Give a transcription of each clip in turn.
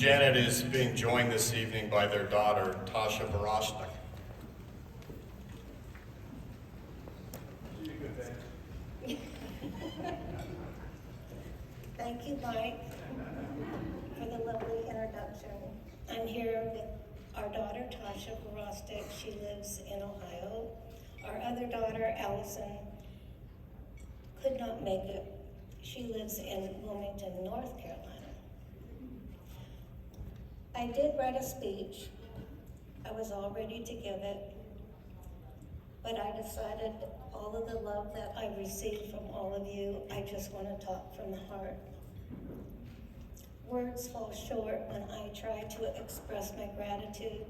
Janet is being joined this evening by their daughter, Tasha Borosnik. Thank you, Mike, for the lovely introduction. I'm here with our daughter, Tasha Borosnik. She lives in Ohio. Our other daughter, Allison, could not make it. She lives in Wilmington, North Carolina. I did write a speech. I was all ready to give it, but I decided all of the love that I received from all of you, I just want to talk from the heart. Words fall short when I try to express my gratitude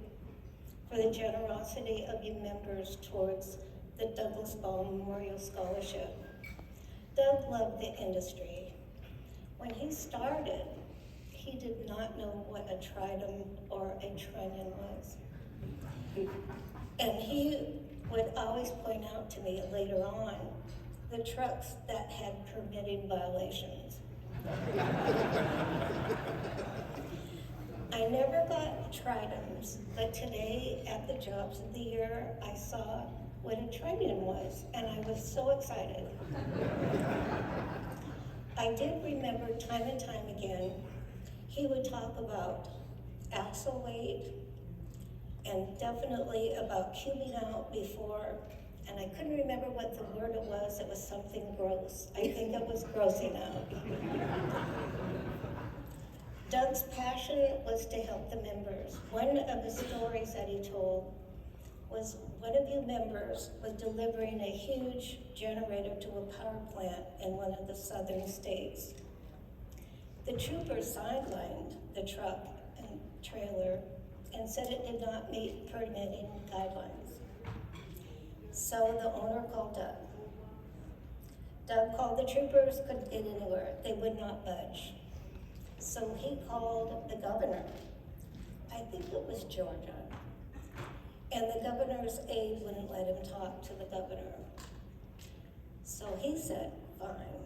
for the generosity of you members towards the Douglas Ball Memorial Scholarship. Doug loved the industry. When he started, he did not know what a tridem or a trunnion was. And he would always point out to me later on the trucks that had permitting violations. I never got tridems, but today at the Jobs of the Year, I saw what a trunnion was, and I was so excited. I did remember time and time again, he would talk about axle weight and definitely about cubing out before, and I couldn't remember what the word it was something gross. I think it was grossing out. Doug's passion was to help the members. One of the stories that he told was one of you members was delivering a huge generator to a power plant in one of the southern states. The troopers sidelined the truck and trailer and said it did not meet permitting guidelines. So the owner called Doug. Doug called the troopers, couldn't get anywhere. They would not budge. So he called the governor. I think it was Georgia. And the governor's aide wouldn't let him talk to the governor. So he said, fine.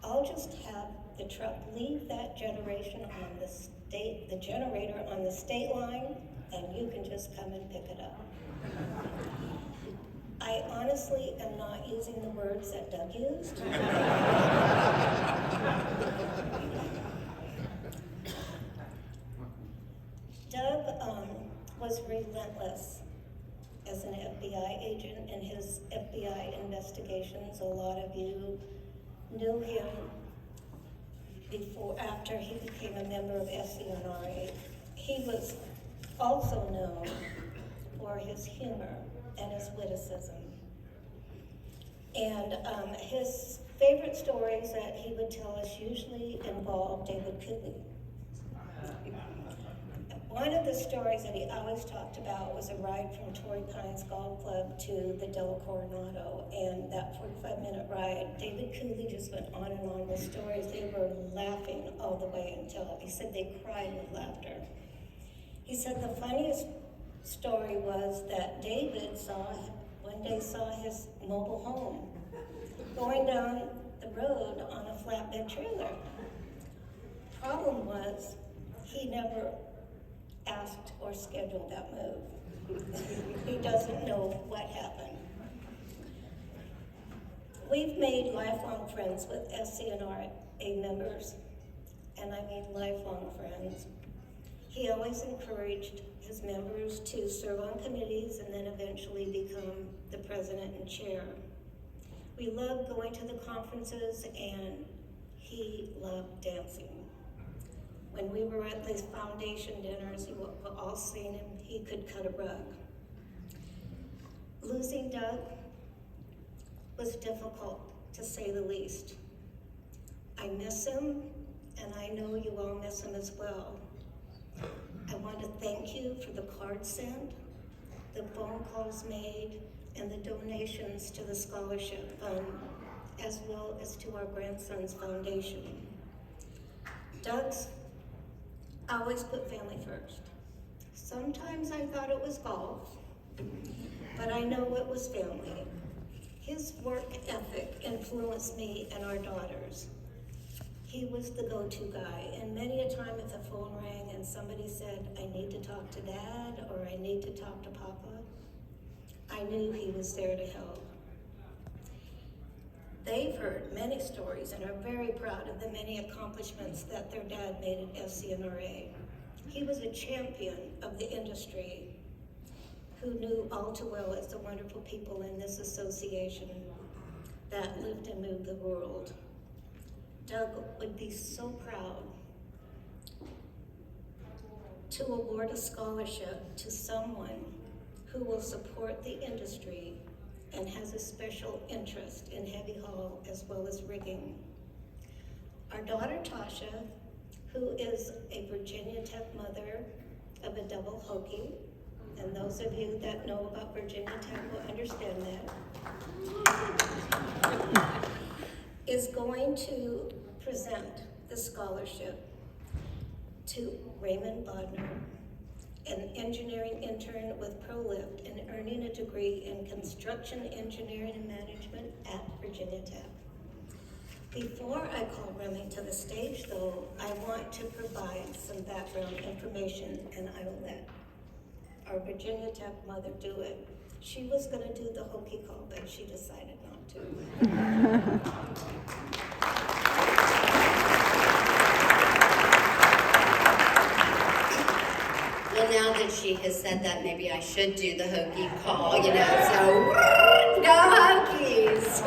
I'll just have the truck leave that generation on the generator on the state line, and you can just come and pick it up. I honestly am not using the words that Doug used. Doug was relentless as an FBI agent in his FBI investigations. A lot of you knew him after he became a member of SC&RA. He was also known for his humor and his witticism. And his favorite stories that he would tell us usually involved David Cooley. One of the stories that he always talked about was a ride from Torrey Pines Golf Club to the Del Coronado, and that 45-minute ride, David Cooley just went on and on with stories. They were laughing all the way until, he said they cried with laughter. He said the funniest story was that David one day saw his mobile home going down the road on a flatbed trailer. Problem was, he never asked or scheduled that move. He doesn't know what happened. We've made lifelong friends with SC&RA members, and I mean lifelong friends. He always encouraged his members to serve on committees and then eventually become the president and chair. We loved going to the conferences, and he loved dancing. When we were at these foundation dinners, you were all seen him, he could cut a rug. Losing Doug was difficult, to say the least. I miss him, and I know you all miss him as well. I want to thank you for the cards sent, the phone calls made, and the donations to the scholarship fund, as well as to our grandson's foundation. Doug's always put family first. Sometimes I thought it was golf, but I know it was family. His work ethic influenced me and our daughters. He he was the go-to guy. And many a time if the phone rang and somebody said, I need to talk to Dad, or I need to talk to Papa, I knew he was there to help. They've heard many stories and are very proud of the many accomplishments that their dad made at SC&RA. He was a champion of the industry who knew all too well as the wonderful people in this association that lived and moved the world. Doug would be so proud to award a scholarship to someone who will support the industry and has a special interest in heavy haul as well as rigging. Our daughter Tasha, who is a Virginia Tech mother of a double Hokie, and those of you that know about Virginia Tech will understand that, is going to present the scholarship to Raymond Bodnar, an engineering intern with ProLift and earning a degree in construction engineering and management at Virginia Tech. Before I call Remy to the stage though, I want to provide some background information, and I will let our Virginia Tech mother do it. She was gonna do the Hokie call, but she decided not to. Well, now that she has said that, maybe I should do the Hokie call, so go Hokies!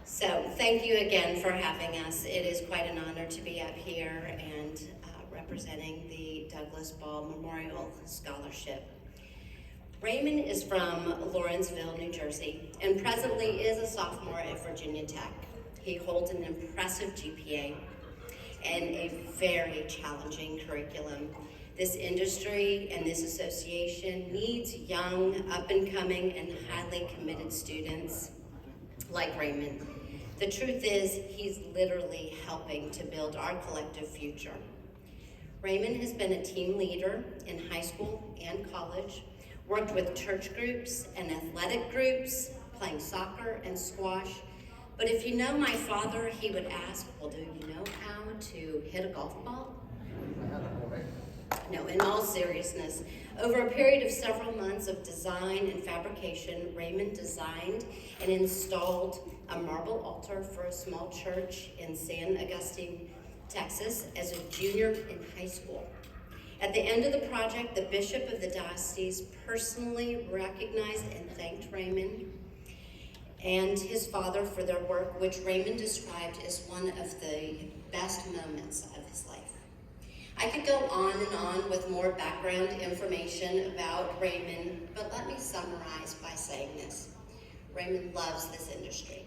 So thank you again for having us. It is quite an honor to be up here and representing the Douglas Ball Memorial Scholarship. Raymond is from Lawrenceville, New Jersey, and presently is a sophomore at Virginia Tech. He holds an impressive GPA and a very challenging curriculum. This industry and this association needs young, up-and-coming, and highly committed students like Raymond. The truth is, he's literally helping to build our collective future. Raymond has been a team leader in high school and college, worked with church groups and athletic groups, playing soccer and squash. But if you know my father, he would ask, well, do you know how to hit a golf ball? No, in all seriousness, over a period of several months of design and fabrication, Raymond designed and installed a marble altar for a small church in San Agustin, Texas, as a junior in high school. At the end of the project, the bishop of the diocese personally recognized and thanked Raymond and his father for their work, which Raymond described as one of the best moments of his life. I could go on and on with more background information about Raymond, but let me summarize by saying this. Raymond loves this industry,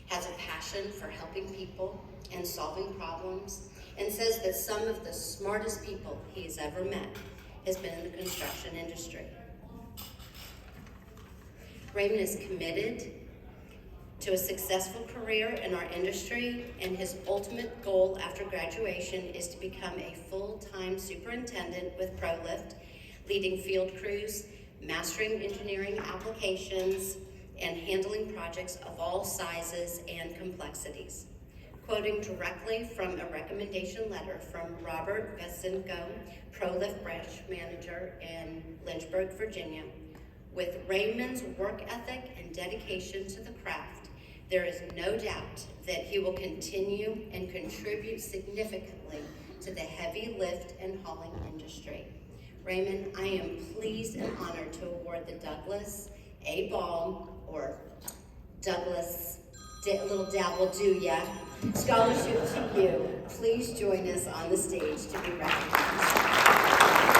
has a passion for helping people and solving problems, and says that some of the smartest people he's ever met has been in the construction industry. Raymond is committed to a successful career in our industry, and his ultimate goal after graduation is to become a full-time superintendent with ProLift, leading field crews, mastering engineering applications, and handling projects of all sizes and complexities. Quoting directly from a recommendation letter from Robert Vesenko, ProLift branch manager in Lynchburg, Virginia, with Raymond's work ethic and dedication to the craft, there is no doubt that he will continue and contribute significantly to the heavy lift and hauling industry. Raymond, I am pleased and honored to award the Douglas A. Ball, or Douglas Little Dabble Do Ya, scholarship to you. Please join us on the stage to be recognized.